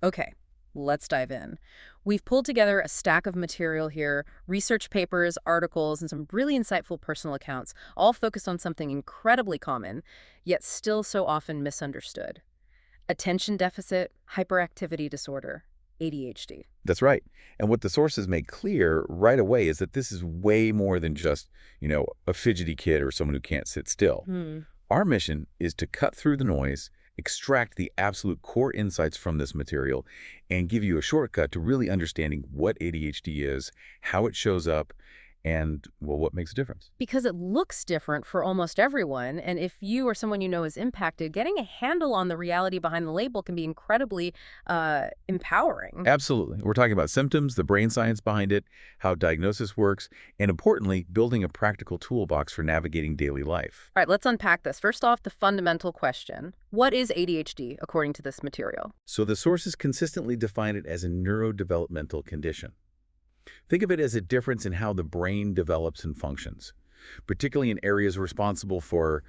Okay, let's dive in. We've pulled together a stack of material here, research papers, articles, and some really insightful personal accounts, all focused on something incredibly common, yet still so often misunderstood. Attention deficit hyperactivity disorder, ADHD. That's right. And what the sources make clear right away is that this is way more than just, a fidgety kid or someone who can't sit still. Hmm. Our mission is to cut through the noise, extract the absolute core insights from this material, and give you a shortcut to really understanding what ADHD is, how it shows up, and, well, what makes a difference. Because it looks different for almost everyone, and if you or someone you know is impacted, getting a handle on the reality behind the label can be incredibly empowering. Absolutely. We're talking about symptoms, the brain science behind it, how diagnosis works, and importantly, building a practical toolbox for navigating daily life. All right, let's unpack this. First off, the fundamental question. What is ADHD, according to this material? So the sources consistently define it as a neurodevelopmental condition. Think of it as a difference in how the brain develops and functions, particularly in areas responsible for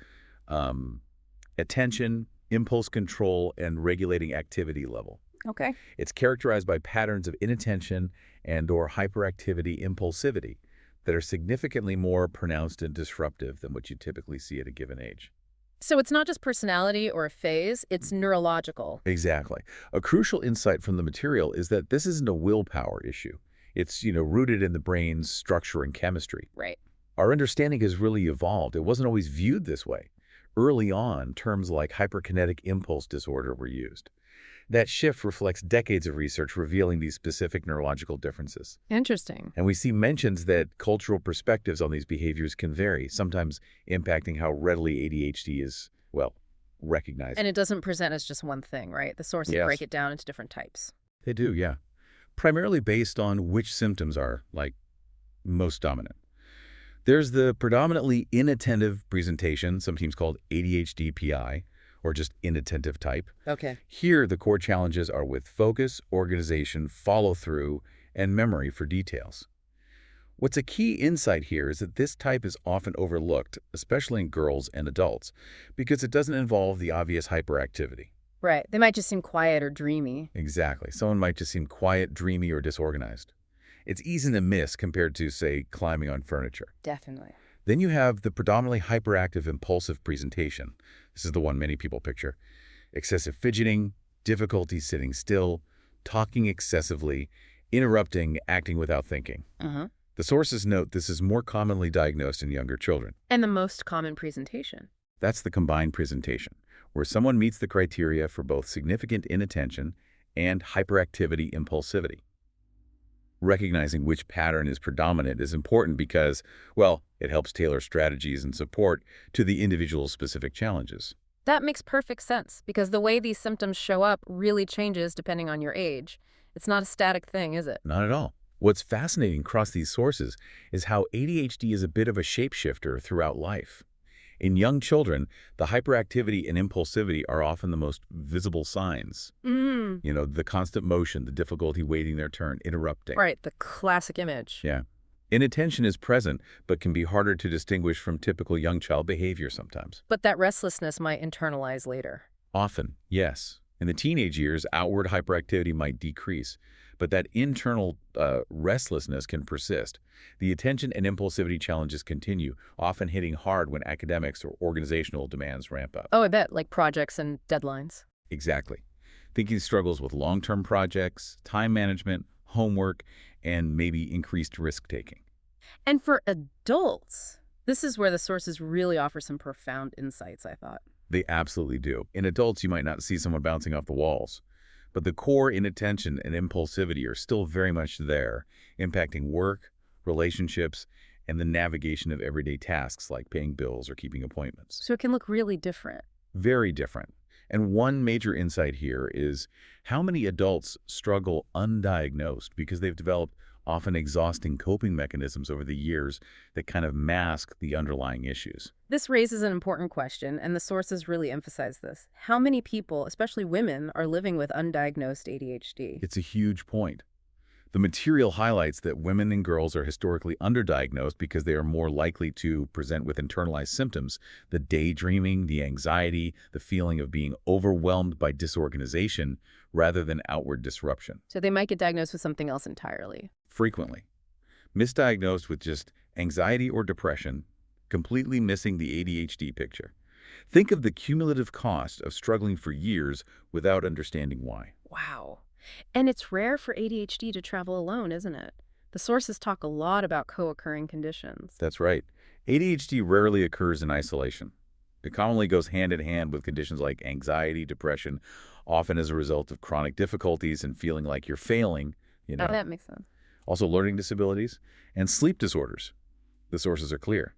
attention, impulse control, and regulating activity level. Okay. It's characterized by patterns of inattention and/or hyperactivity impulsivity that are significantly more pronounced and disruptive than what you typically see at a given age. So it's not just personality or a phase, it's neurological. Exactly. A crucial insight from the material is that this isn't a willpower issue. It's, rooted in the brain's structure and chemistry. Right. Our understanding has really evolved. It wasn't always viewed this way. Early on, terms like hyperkinetic impulse disorder were used. That shift reflects decades of research revealing these specific neurological differences. Interesting. And we see mentions that cultural perspectives on these behaviors can vary, sometimes impacting how readily ADHD is, well, recognized. And it doesn't present as just one thing, right? The sources Yes, break it down into different types. they do, yeah. Primarily based on which symptoms are, most dominant. There's the predominantly inattentive presentation, sometimes called ADHD PI, or just inattentive type. Okay. Here, the core challenges are with focus, organization, follow-through, and memory for details. What's a key insight here is that this type is often overlooked, especially in girls and adults, because it doesn't involve the obvious hyperactivity. Right. They might just seem quiet or dreamy. Exactly. Someone might just seem quiet, dreamy, or disorganized. It's easy to miss compared to, say, climbing on furniture. Definitely. Then you have the predominantly hyperactive-impulsive presentation. This is the one many people picture. Excessive fidgeting, difficulty sitting still, talking excessively, interrupting, acting without thinking. Uh-huh. The sources note this is more commonly diagnosed in younger children. And the most common presentation. That's the combined presentation, where someone meets the criteria for both significant inattention and hyperactivity impulsivity. Recognizing which pattern is predominant is important because, well, it helps tailor strategies and support to the individual's specific challenges. That makes perfect sense because the way these symptoms show up really changes depending on your age. It's not a static thing, is it? Not at all. What's fascinating across these sources is how ADHD is a bit of a shapeshifter throughout life. In young children, the hyperactivity and impulsivity are often the most visible signs. Mm. The constant motion, the difficulty waiting their turn, interrupting. Right, the classic image. Yeah. Inattention is present, but can be harder to distinguish from typical young child behavior sometimes. But that restlessness might internalize later. Often, yes. In the teenage years, outward hyperactivity might decrease, but that internal restlessness can persist. The attention and impulsivity challenges continue, often hitting hard when academics or organizational demands ramp up. Oh, I bet, like projects and deadlines. Exactly. Thinking struggles with long-term projects, time management, homework, and maybe increased risk-taking. And for adults, this is where the sources really offer some profound insights, I thought. They absolutely do. In adults, you might not see someone bouncing off the walls, but the core inattention and impulsivity are still very much there, impacting work, relationships, and the navigation of everyday tasks like paying bills or keeping appointments. So it can look really different. Very different. And one major insight here is how many adults struggle undiagnosed because they've developed often exhausting coping mechanisms over the years that kind of mask the underlying issues. This raises an important question, and the sources really emphasize this. How many people, especially women, are living with undiagnosed ADHD? It's a huge point. The material highlights that women and girls are historically underdiagnosed because they are more likely to present with internalized symptoms, the daydreaming, the anxiety, the feeling of being overwhelmed by disorganization, rather than outward disruption. So they might get diagnosed with something else entirely. Frequently. Misdiagnosed with just anxiety or depression, completely missing the ADHD picture. Think of the cumulative cost of struggling for years without understanding why. Wow. And it's rare for ADHD to travel alone, isn't it? The sources talk a lot about co-occurring conditions. That's right. ADHD rarely occurs in isolation. It commonly goes hand in hand with conditions like anxiety, depression, often as a result of chronic difficulties and feeling like you're failing, you Oh, know. that makes sense. Also learning disabilities and sleep disorders. The sources are clear.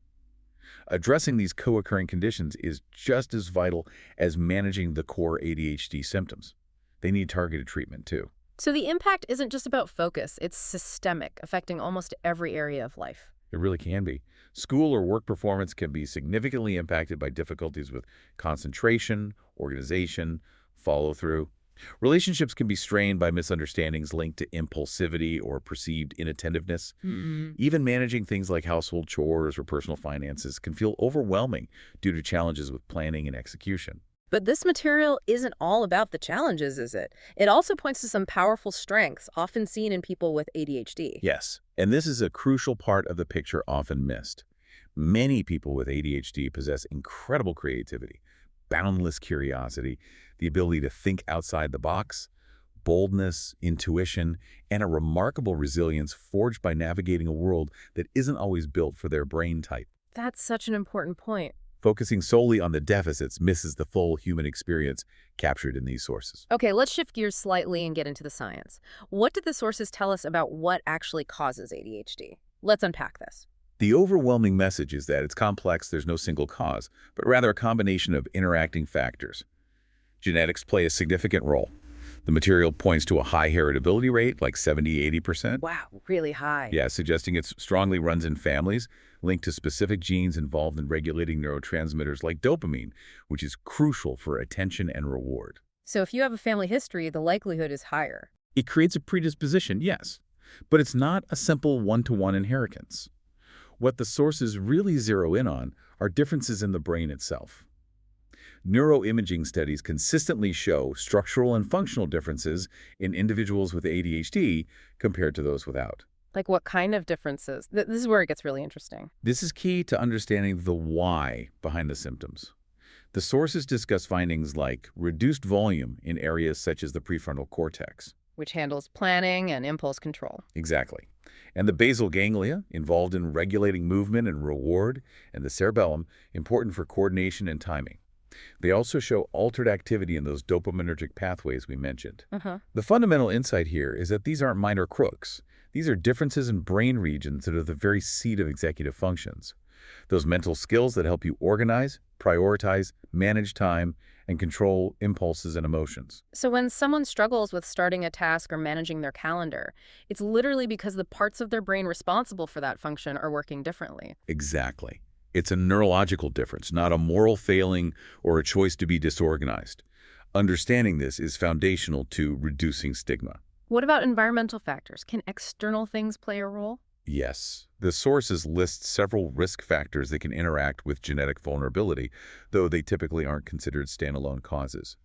Addressing these co-occurring conditions is just as vital as managing the core ADHD symptoms. They need targeted treatment, too. So the impact isn't just about focus, it's systemic, affecting almost every area of life. It really can be. School or work performance can be significantly impacted by difficulties with concentration, organization, follow-through. Relationships can be strained by misunderstandings linked to impulsivity or perceived inattentiveness. Even managing things like household chores or personal finances can feel overwhelming due to challenges with planning and execution. But this material isn't all about the challenges, is it? It also points to some powerful strengths often seen in people with ADHD. Yes, and this is a crucial part of the picture often missed. Many people with ADHD possess incredible creativity, boundless curiosity, the ability to think outside the box, boldness, intuition, and a remarkable resilience forged by navigating a world that isn't always built for their brain type. That's such an important point. Focusing solely on the deficits misses the full human experience captured in these sources. Okay, let's shift gears slightly and get into the science. What did the sources tell us about what actually causes ADHD? Let's unpack this. The overwhelming message is that it's complex, there's no single cause, but rather a combination of interacting factors. Genetics play a significant role. The material points to a high heritability rate, like 70–80%. Wow, really high. Yeah, suggesting it strongly runs in families, linked to specific genes involved in regulating neurotransmitters like dopamine, which is crucial for attention and reward. So if you have a family history, the likelihood is higher. It creates a predisposition, yes, but it's not a simple one-to-one inheritance. What the sources really zero in on are differences in the brain itself. Neuroimaging studies consistently show structural and functional differences in individuals with ADHD compared to those without. Like what kind of differences? This is where it gets really interesting. This is key to understanding the why behind the symptoms. The sources discuss findings like reduced volume in areas such as the prefrontal cortex. Which handles planning and impulse control. Exactly. And the basal ganglia, involved in regulating movement and reward, and the cerebellum, important for coordination and timing. They also show altered activity in those dopaminergic pathways we mentioned. The fundamental insight here is that these aren't minor crooks. These are differences in brain regions that are the very seat of executive functions. Those mental skills that help you organize, prioritize, manage time, and control impulses and emotions. So when someone struggles with starting a task or managing their calendar, it's literally because the parts of their brain responsible for that function are working differently. Exactly. It's a neurological difference, not a moral failing or a choice to be disorganized. Understanding this is foundational to reducing stigma. What about environmental factors? Can external things play a role? Yes. The sources list several risk factors that can interact with genetic vulnerability, though they typically aren't considered standalone causes.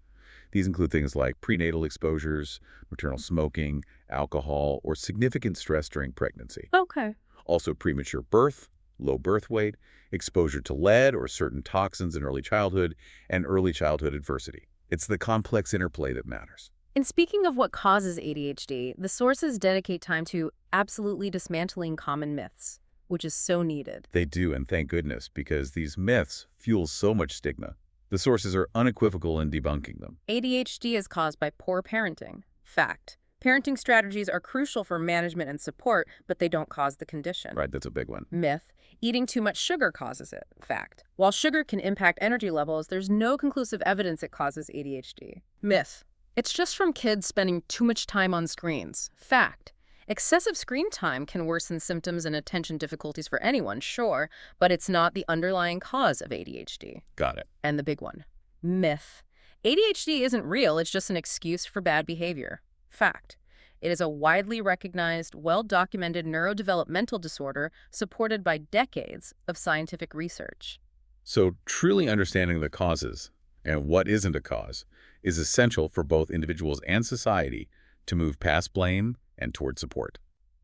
These include things like prenatal exposures, maternal smoking, alcohol, or significant stress during pregnancy. Okay. Also premature birth, low birth weight, exposure to lead or certain toxins in early childhood, and early childhood adversity. It's the complex interplay that matters. And speaking of what causes ADHD, the sources dedicate time to absolutely dismantling common myths, which is so needed. They do, and thank goodness, because these myths fuel so much stigma. The sources are unequivocal in debunking them. ADHD is caused by poor parenting. Fact. Parenting strategies are crucial for management and support, but they don't cause the condition. Right, that's a big one. Myth. Eating too much sugar causes it. Fact. While sugar can impact energy levels, there's no conclusive evidence it causes ADHD. Myth. It's just from kids spending too much time on screens. Fact. Excessive screen time can worsen symptoms and attention difficulties for anyone, sure, but it's not the underlying cause of ADHD. Got it. And the big one. Myth. ADHD isn't real, it's just an excuse for bad behavior. Fact. It is a widely recognized, well-documented neurodevelopmental disorder supported by decades of scientific research. So truly understanding the causes and what isn't a cause is essential for both individuals and society to move past blame and toward support.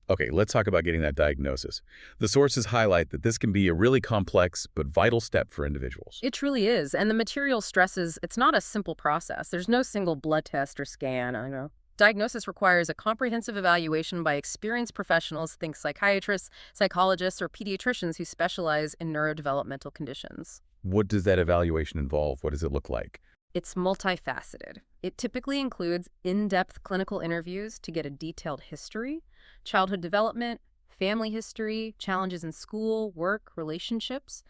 Okay, let's talk about getting that diagnosis. The sources highlight that this can be a really complex but vital step for individuals. It truly is, and the material stresses it's not a simple process. There's no single blood test or scan, I know. Diagnosis requires a comprehensive evaluation by experienced professionals, think psychiatrists, psychologists, or pediatricians who specialize in neurodevelopmental conditions. What does that evaluation involve? What does it look like? It's multifaceted. It typically includes in-depth clinical interviews to get a detailed history, childhood development, family history, challenges in school, work, relationships.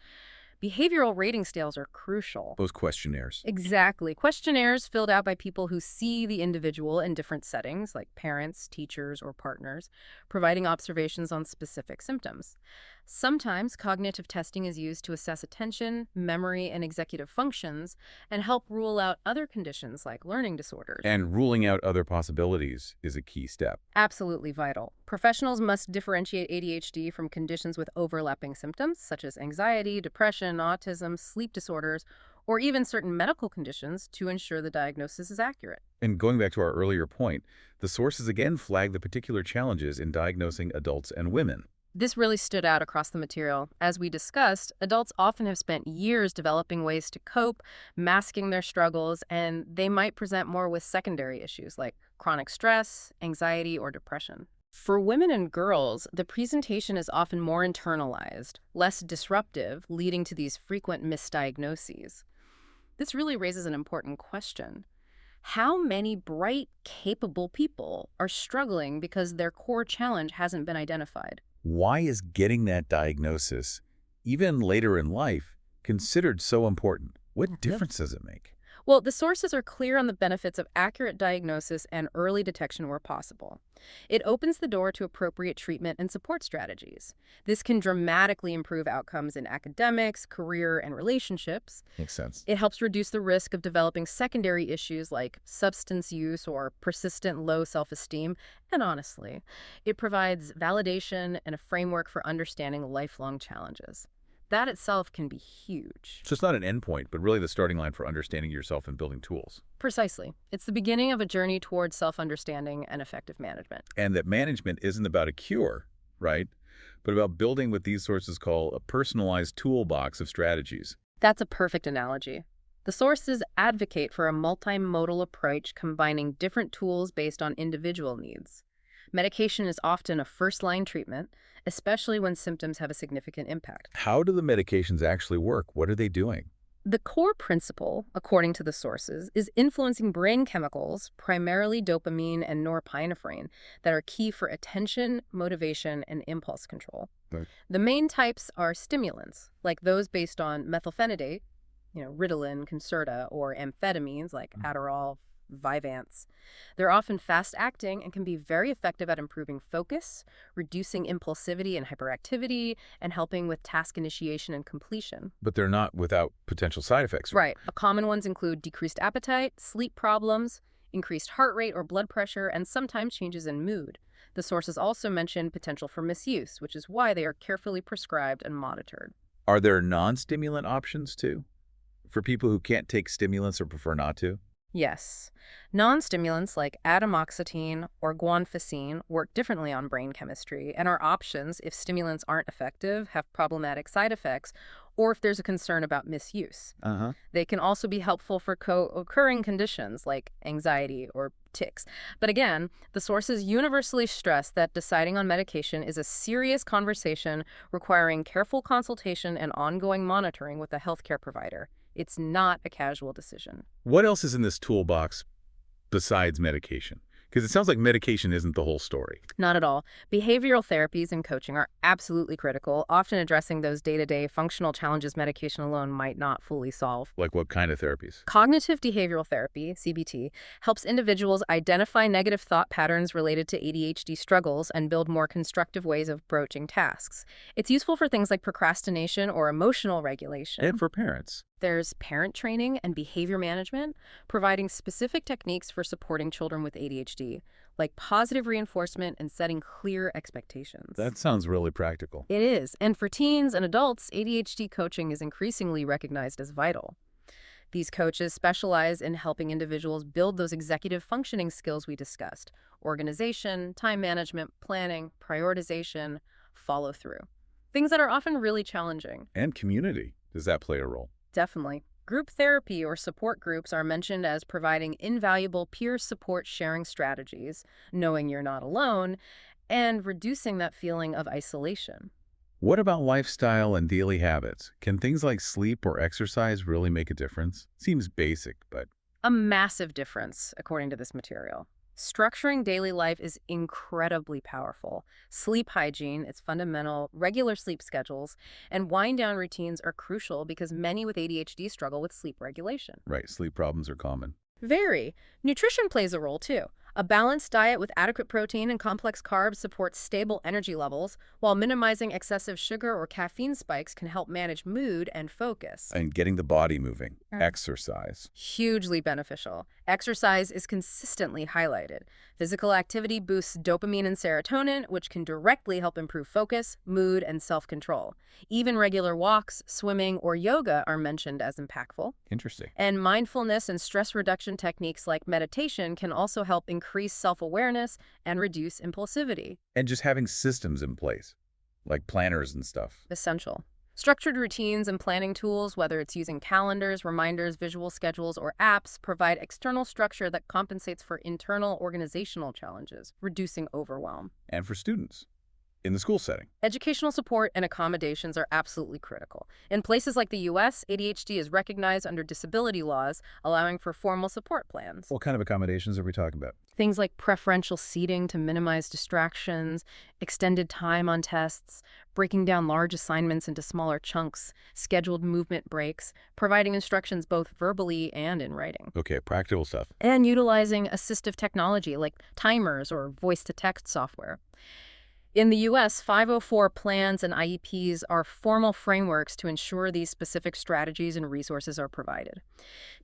Behavioral rating scales are crucial. Those questionnaires. Exactly. Questionnaires filled out by people who see the individual in different settings, like parents, teachers, or partners, providing observations on specific symptoms. Sometimes cognitive testing is used to assess attention, memory, and executive functions, and help rule out other conditions like learning disorders. And ruling out other possibilities is a key step. Absolutely vital. Professionals must differentiate ADHD from conditions with overlapping symptoms, such as anxiety, depression, autism, sleep disorders, or even certain medical conditions to ensure the diagnosis is accurate. And going back to our earlier point, the sources again flag the particular challenges in diagnosing adults and women. This really stood out across the material. As we discussed, adults often have spent years developing ways to cope, masking their struggles, and they might present more with secondary issues like chronic stress, anxiety, or depression. For women and girls, the presentation is often more internalized, less disruptive, leading to these frequent misdiagnoses. This really raises an important question. How many bright, capable people are struggling because their core challenge hasn't been identified? Why is getting that diagnosis, even later in life, considered so important? What difference does it make? Well, the sources are clear on the benefits of accurate diagnosis and early detection where possible. It opens the door to appropriate treatment and support strategies. This can dramatically improve outcomes in academics, career, and relationships. Makes sense. It helps reduce the risk of developing secondary issues like substance use or persistent low self-esteem. And honestly, it provides validation and a framework for understanding lifelong challenges. That itself can be huge. So it's not an endpoint, but really the starting line for understanding yourself and building tools. Precisely. It's the beginning of a journey towards self-understanding and effective management. And that management isn't about a cure, right? But about building what these sources call a personalized toolbox of strategies. That's a perfect analogy. The sources advocate for a multimodal approach combining different tools based on individual needs. Medication is often a first-line treatment, especially when symptoms have a significant impact. How do the medications actually work? What are they doing? The core principle, according to the sources, is influencing brain chemicals, primarily dopamine and norepinephrine, that are key for attention, motivation, and impulse control. Right. The main types are stimulants, like those based on methylphenidate, Ritalin, Concerta, or amphetamines like Adderall, Vyvanse. They're often fast-acting and can be very effective at improving focus, reducing impulsivity and hyperactivity, and helping with task initiation and completion. But they're not without potential side effects. Right. Common ones include decreased appetite, sleep problems, increased heart rate or blood pressure, and sometimes changes in mood. The sources also mention potential for misuse, which is why they are carefully prescribed and monitored. Are there non-stimulant options too? For people who can't take stimulants or prefer not to? Yes. Non-stimulants like atomoxetine or guanfacine work differently on brain chemistry and are options if stimulants aren't effective, have problematic side effects, or if there's a concern about misuse. They can also be helpful for co-occurring conditions like anxiety or tics. But again, the sources universally stress that deciding on medication is a serious conversation requiring careful consultation and ongoing monitoring with a healthcare provider. It's not a casual decision. What else is in this toolbox besides medication? Because it sounds like medication isn't the whole story. Not at all. Behavioral therapies and coaching are absolutely critical, often addressing those day-to-day functional challenges medication alone might not fully solve. Like what kind of therapies? Cognitive behavioral therapy, CBT, helps individuals identify negative thought patterns related to ADHD struggles and build more constructive ways of broaching tasks. It's useful for things like procrastination or emotional regulation. And for parents. There's parent training and behavior management, providing specific techniques for supporting children with ADHD, like positive reinforcement and setting clear expectations. That sounds really practical. It is, and for teens and adults, ADHD coaching is increasingly recognized as vital. These coaches specialize in helping individuals build those executive functioning skills we discussed: organization, time management, planning, prioritization, follow through. Things that are often really challenging. And community. Does that play a role? Definitely. Group therapy or support groups are mentioned as providing invaluable peer support sharing strategies, knowing you're not alone, and reducing that feeling of isolation. What about lifestyle and daily habits? Can things like sleep or exercise really make a difference? Seems basic, but A massive difference, according to this material. Structuring daily life is incredibly powerful. Sleep hygiene, it's fundamental, regular sleep schedules, and wind-down routines are crucial because many with ADHD struggle with sleep regulation. right, sleep problems are common. Very. Nutrition plays a role, too. A balanced diet with adequate protein and complex carbs supports stable energy levels, while minimizing excessive sugar or caffeine spikes can help manage mood and focus. And getting the body moving, exercise. Hugely beneficial. Exercise is consistently highlighted. Physical activity boosts dopamine and serotonin, which can directly help improve focus, mood, and self-control. Even regular walks, swimming, or yoga are mentioned as impactful. Interesting. And mindfulness and stress reduction techniques like meditation can also help increase self-awareness and reduce impulsivity. And just having systems in place, like planners and stuff. Essential. Structured routines and planning tools, whether it's using calendars, reminders, visual schedules, or apps, provide external structure that compensates for internal organizational challenges, reducing overwhelm. And for students, in the school setting. Educational support and accommodations are absolutely critical. In places like the U.S., ADHD is recognized under disability laws, allowing for formal support plans. What kind of accommodations are we talking about? Things like preferential seating to minimize distractions, extended time on tests, breaking down large assignments into smaller chunks, scheduled movement breaks, providing instructions both verbally and in writing. Okay, practical stuff. And utilizing assistive technology like timers or voice-to-text software. In the U.S., 504 plans and IEPs are formal frameworks to ensure these specific strategies and resources are provided.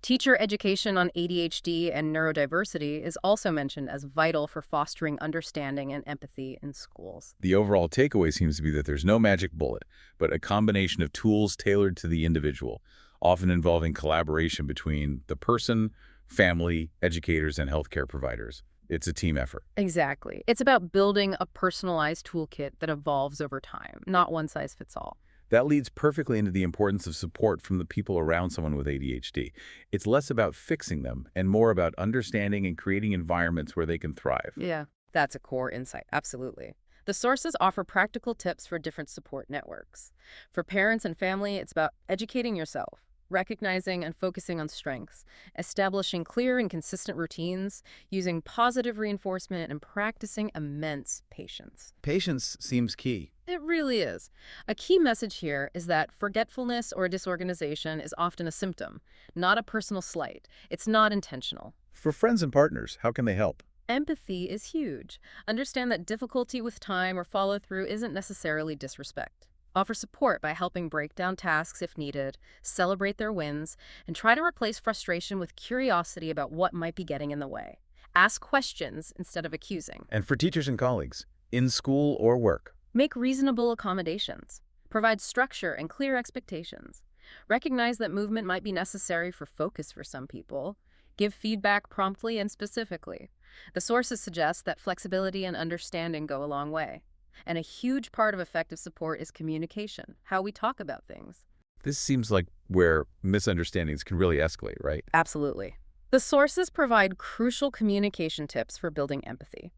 Teacher education on ADHD and neurodiversity is also mentioned as vital for fostering understanding and empathy in schools. The overall takeaway seems to be that there's no magic bullet, but a combination of tools tailored to the individual, often involving collaboration between the person, family, educators, and healthcare providers. It's a team effort. Exactly. It's about building a personalized toolkit that evolves over time, not one size fits all. That leads perfectly into the importance of support from the people around someone with ADHD. It's less about fixing them and more about understanding and creating environments where they can thrive. Yeah, that's a core insight. Absolutely. The sources offer practical tips for different support networks. For parents and family, it's about educating yourself, recognizing and focusing on strengths, establishing clear and consistent routines, using positive reinforcement, and practicing immense patience. Patience seems key. It really is. A key message here is that forgetfulness or disorganization is often a symptom, not a personal slight. It's not intentional. For friends and partners, how can they help? Empathy is huge. Understand that difficulty with time or follow-through isn't necessarily disrespect. Offer support by helping break down tasks if needed, celebrate their wins, and try to replace frustration with curiosity about what might be getting in the way. Ask questions instead of accusing. And for teachers and colleagues, in school or work. Make reasonable accommodations. Provide structure and clear expectations. Recognize that movement might be necessary for focus for some people. Give feedback promptly and specifically. The sources suggest that flexibility and understanding go a long way. And a huge part of effective support is communication, how we talk about things. This seems like where misunderstandings can really escalate, right? Absolutely. The sources provide crucial communication tips for building empathy.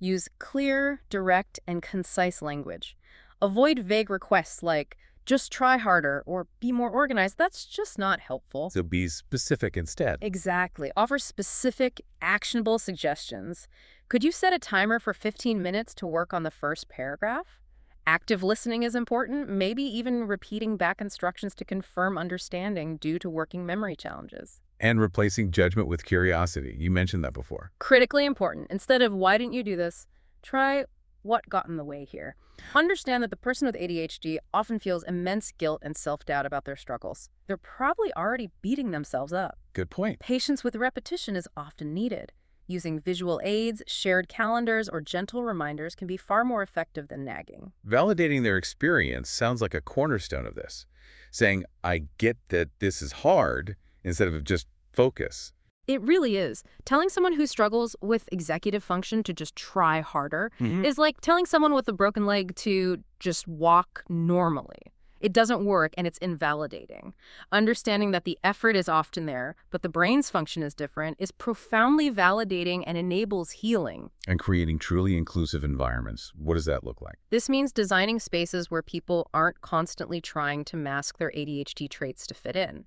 Use clear, direct, and concise language. Avoid vague requests like, just try harder or be more organized. That's just not helpful. So be specific instead. Exactly. Offer specific, actionable suggestions. Could you set a timer for 15 minutes to work on the first paragraph? Active listening is important, maybe even repeating back instructions to confirm understanding due to working memory challenges. And replacing judgment with curiosity. You mentioned that before. Critically important. Instead of, why didn't you do this? Try, what got in the way here. Understand that the person with ADHD often feels immense guilt and self-doubt about their struggles. They're probably already beating themselves up. Good point. Patience with repetition is often needed. Using visual aids, shared calendars, or gentle reminders can be far more effective than nagging. Validating their experience sounds like a cornerstone of this. Saying, I get that this is hard, instead of just focus. It really is. Telling someone who struggles with executive function to just try harder is like telling someone with a broken leg to just walk normally. It doesn't work, and it's invalidating. Understanding that the effort is often there, but the brain's function is different, is profoundly validating and enables healing. And creating truly inclusive environments. What does that look like? This means designing spaces where people aren't constantly trying to mask their ADHD traits to fit in.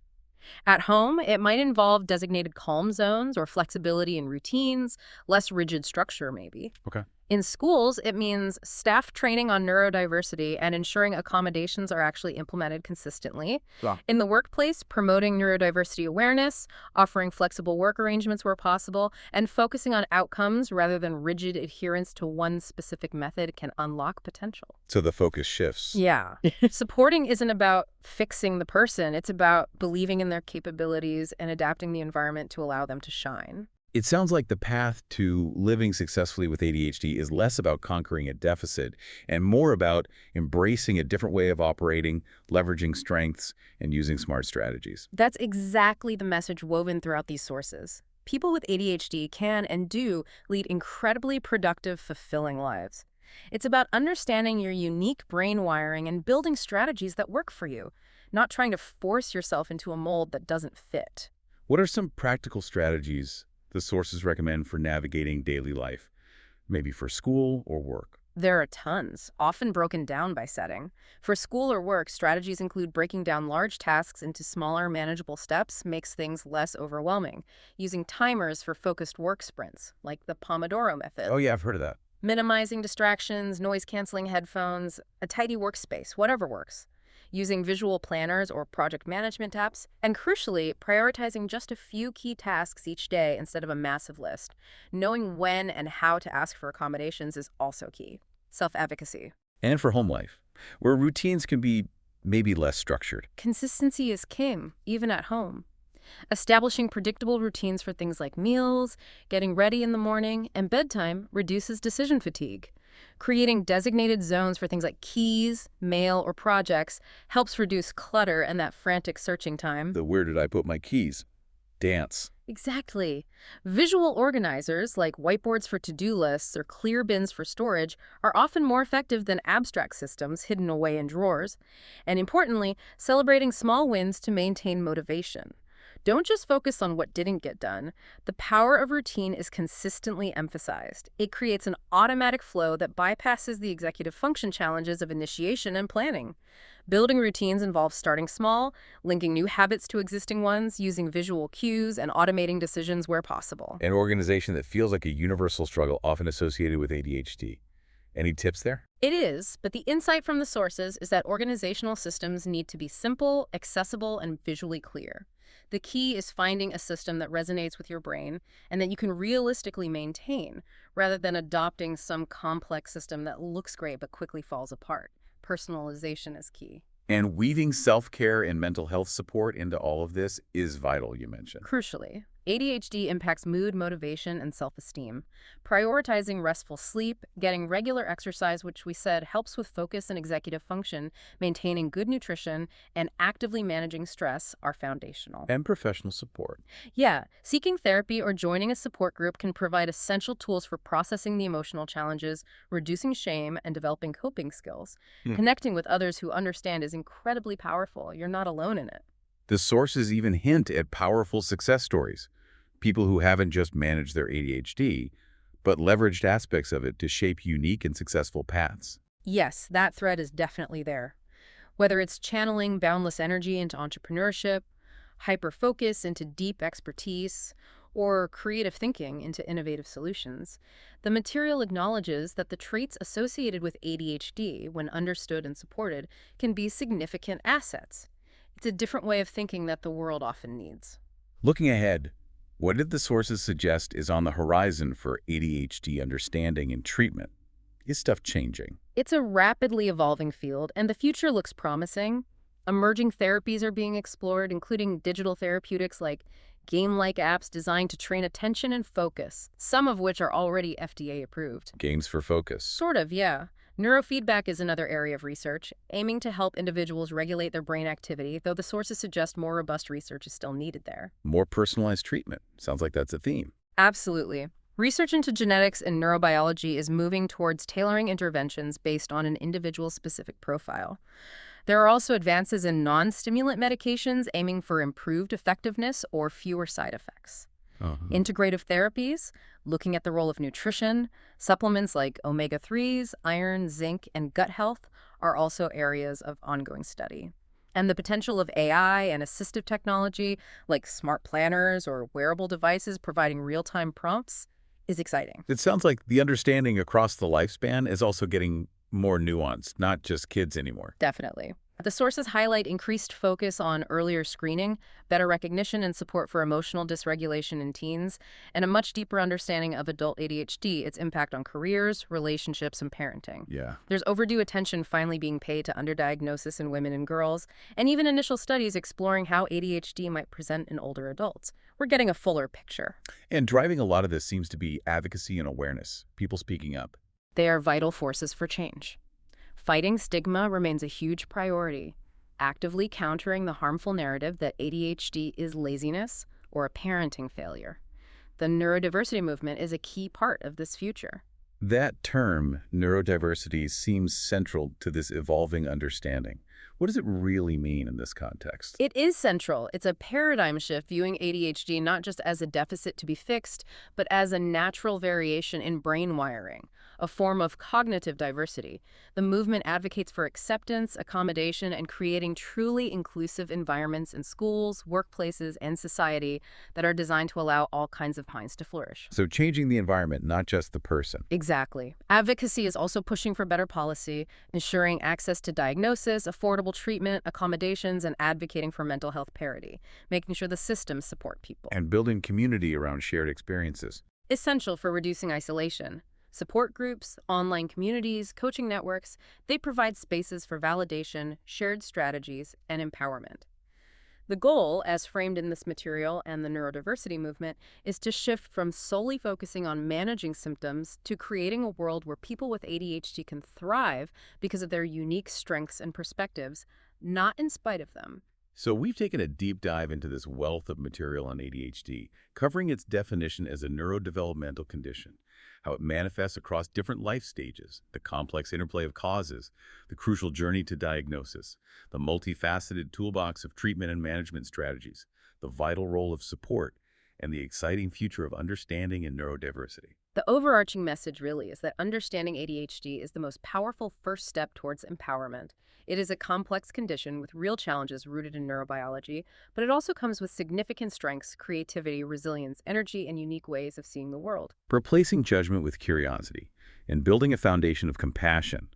At home, it might involve designated calm zones or flexibility in routines, less rigid structure maybe. Okay. In schools, it means staff training on neurodiversity and ensuring accommodations are actually implemented consistently. Yeah. In the workplace, promoting neurodiversity awareness, offering flexible work arrangements where possible, and focusing on outcomes rather than rigid adherence to one specific method can unlock potential. So the focus shifts. Yeah. Supporting isn't about fixing the person. It's about believing in their capabilities and adapting the environment to allow them to shine. It sounds like the path to living successfully with ADHD is less about conquering a deficit and more about embracing a different way of operating, leveraging strengths, and using smart strategies. That's exactly the message woven throughout these sources. People with ADHD can and do lead incredibly productive, fulfilling lives. It's about understanding your unique brain wiring and building strategies that work for you, not trying to force yourself into a mold that doesn't fit. What are some practical strategies the sources recommend for navigating daily life, maybe for school or work? There are tons, often broken down by setting. For school or work, strategies include breaking down large tasks into smaller, manageable steps makes things less overwhelming. Using timers for focused work sprints, like the Pomodoro method. Oh yeah, I've heard of that. Minimizing distractions, noise-canceling headphones, a tidy workspace, whatever works. Using visual planners or project management apps, and crucially, prioritizing just a few key tasks each day instead of a massive list. Knowing when and how to ask for accommodations is also key. Self-advocacy. And for home life, where routines can be maybe less structured. Consistency is king, even at home. Establishing predictable routines for things like meals, getting ready in the morning, and bedtime reduces decision fatigue. Creating designated zones for things like keys, mail, or projects helps reduce clutter and that frantic searching time. The where did I put my keys? Dance. Exactly. Visual organizers, like whiteboards for to-do lists or clear bins for storage, are often more effective than abstract systems hidden away in drawers. And importantly, celebrating small wins to maintain motivation. Don't just focus on what didn't get done. The power of routine is consistently emphasized. It creates an automatic flow that bypasses the executive function challenges of initiation and planning. Building routines involves starting small, linking new habits to existing ones, using visual cues, and automating decisions where possible. An organization that feels like a universal struggle often associated with ADHD. Any tips there? It is, but the insight from the sources is that organizational systems need to be simple, accessible, and visually clear. The key is finding a system that resonates with your brain and that you can realistically maintain, rather than adopting some complex system that looks great but quickly falls apart. Personalization is key. And weaving self-care and mental health support into all of this is vital, you mentioned. Crucially, ADHD impacts mood, motivation, and self-esteem. Prioritizing restful sleep, getting regular exercise, which we said helps with focus and executive function, maintaining good nutrition, and actively managing stress are foundational. And professional support. Yeah, seeking therapy or joining a support group can provide essential tools for processing the emotional challenges, reducing shame, and developing coping skills. Connecting with others who understand is incredibly powerful. You're not alone in it. The sources even hint at powerful success stories. People who haven't just managed their ADHD, but leveraged aspects of it to shape unique and successful paths. Yes, that thread is definitely there. Whether it's channeling boundless energy into entrepreneurship, hyper-focus into deep expertise, or creative thinking into innovative solutions, the material acknowledges that the traits associated with ADHD, when understood and supported, can be significant assets. It's a different way of thinking that the world often needs. Looking ahead, what did the sources suggest is on the horizon for ADHD understanding and treatment? Is stuff changing? It's a rapidly evolving field, and the future looks promising. Emerging therapies are being explored, including digital therapeutics like game-like apps designed to train attention and focus, some of which are already FDA approved. Games for focus. Sort of, yeah. Neurofeedback is another area of research, aiming to help individuals regulate their brain activity, though the sources suggest more robust research is still needed there. More personalized treatment. Sounds like that's a theme. Absolutely. Research into genetics and neurobiology is moving towards tailoring interventions based on an individual's specific profile. There are also advances in non-stimulant medications aiming for improved effectiveness or fewer side effects. Integrative therapies, looking at the role of nutrition, supplements like omega-3s, iron, zinc, and gut health are also areas of ongoing study. And the potential of AI and assistive technology, like smart planners or wearable devices providing real-time prompts, is exciting. It sounds like the understanding across the lifespan is also getting more nuanced, not just kids anymore. Definitely. The sources highlight increased focus on earlier screening, better recognition and support for emotional dysregulation in teens, and a much deeper understanding of adult ADHD, its impact on careers, relationships, and parenting. Yeah. There's overdue attention finally being paid to underdiagnosis in women and girls, and even initial studies exploring how ADHD might present in older adults. We're getting a fuller picture. And driving a lot of this seems to be advocacy and awareness, people speaking up. They are vital forces for change. Fighting stigma remains a huge priority, actively countering the harmful narrative that ADHD is laziness or a parenting failure. The neurodiversity movement is a key part of this future. That term, neurodiversity, seems central to this evolving understanding. What does it really mean in this context? It is central. It's a paradigm shift viewing ADHD not just as a deficit to be fixed, but as a natural variation in brain wiring, a form of cognitive diversity. The movement advocates for acceptance, accommodation, and creating truly inclusive environments in schools, workplaces, and society that are designed to allow all kinds of minds to flourish. So changing the environment, not just the person. Exactly. Advocacy is also pushing for better policy, ensuring access to diagnosis, affordable treatment, accommodations, and advocating for mental health parity, making sure the systems support people. And building community around shared experiences. Essential for reducing isolation. Support groups, online communities, coaching networks, they provide spaces for validation, shared strategies, and empowerment. The goal, as framed in this material and the neurodiversity movement, is to shift from solely focusing on managing symptoms to creating a world where people with ADHD can thrive because of their unique strengths and perspectives, not in spite of them. So we've taken a deep dive into this wealth of material on ADHD, covering its definition as a neurodevelopmental condition, how it manifests across different life stages, the complex interplay of causes, the crucial journey to diagnosis, the multifaceted toolbox of treatment and management strategies, the vital role of support, and the exciting future of understanding and neurodiversity. The overarching message really is that understanding ADHD is the most powerful first step towards empowerment. It is a complex condition with real challenges rooted in neurobiology, but it also comes with significant strengths, creativity, resilience, energy, and unique ways of seeing the world. Replacing judgment with curiosity and building a foundation of compassion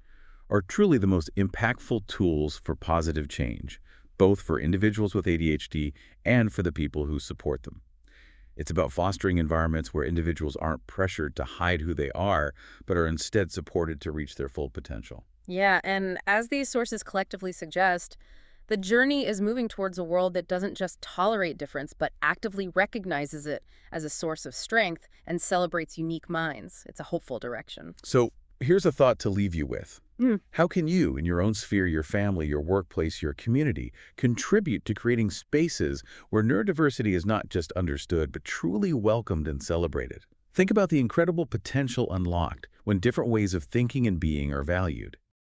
are truly the most impactful tools for positive change, both for individuals with ADHD and for the people who support them. It's about fostering environments where individuals aren't pressured to hide who they are, but are instead supported to reach their full potential. Yeah, and as these sources collectively suggest, the journey is moving towards a world that doesn't just tolerate difference, but actively recognizes it as a source of strength and celebrates unique minds. It's a hopeful direction. So here's a thought to leave you with. How can you, in your own sphere, your family, your workplace, your community, contribute to creating spaces where neurodiversity is not just understood, but truly welcomed and celebrated? Think about the incredible potential unlocked when different ways of thinking and being are valued.